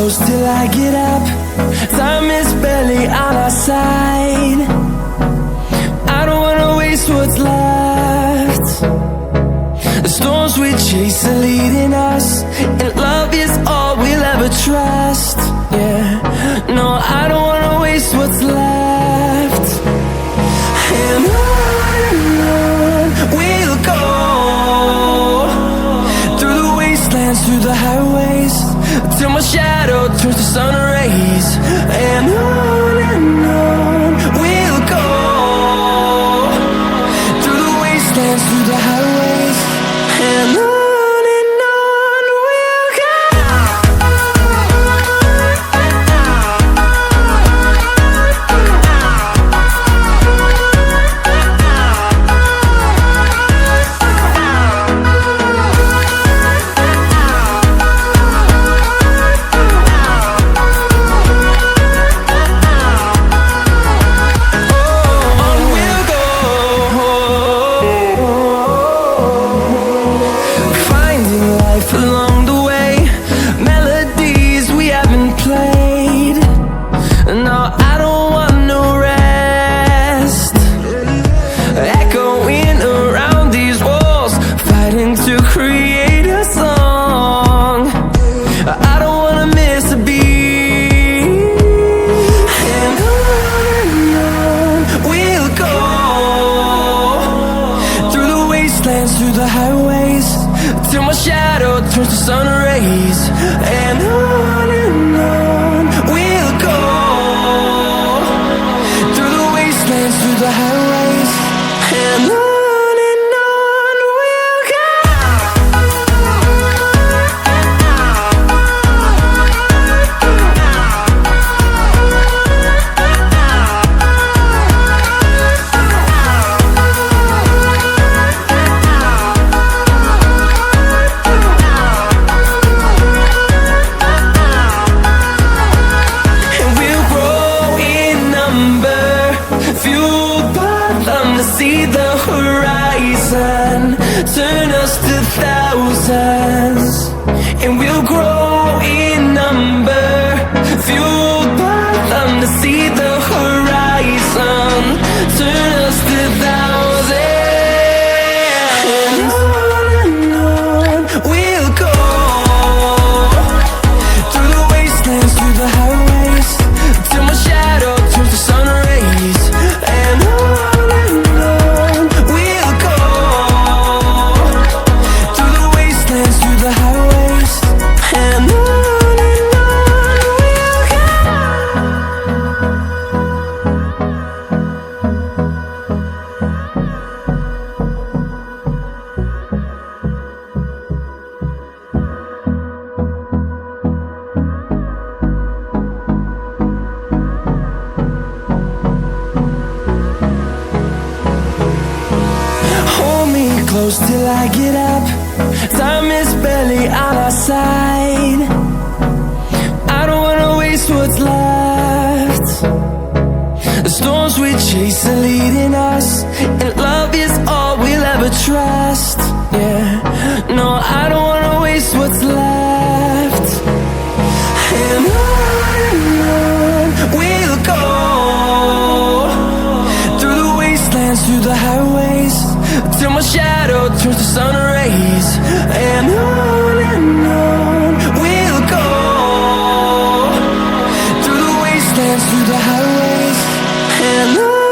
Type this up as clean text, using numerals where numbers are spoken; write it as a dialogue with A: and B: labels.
A: close till I get up. Time is barely on our side. I don't wanna waste what's left. The storms we chase are leading us, and love is all we'll ever trust. Yeah, no, I don't wanna waste what's left. And on we'll go, through the wastelands, through the highways, till my shadow turns to sun rays. And on we'll go, through the wastelands, through the highways, and on. Along the way, melodies we haven't played. No, I don't want no rest. Echoing around these walls, fighting to create a song. I don't wanna miss a beat. And on we'll go, through the wastelands, through the highways, till my shadow turns to sun rays. And on we'll go, through the wastelands, through the highways, and on we'll go. See the horizon, turn us to thousands, and we'll grow in number, fueled by them to see the horizon, turn us to thousands. And on we'll go, through the wastelands, through the highways, till my shadow turns to sun rays. And on close till I get up. Time is barely on our side. I don't wanna waste what's left. The storms we chase are leading us, and love is all we'll ever trust. Yeah, no, I don't wanna waste what's left. And on we'll go, through the wastelands, through the highways, till my shadow turns to sun rays. And on we'll go, through the wastelands, through the highways, and on.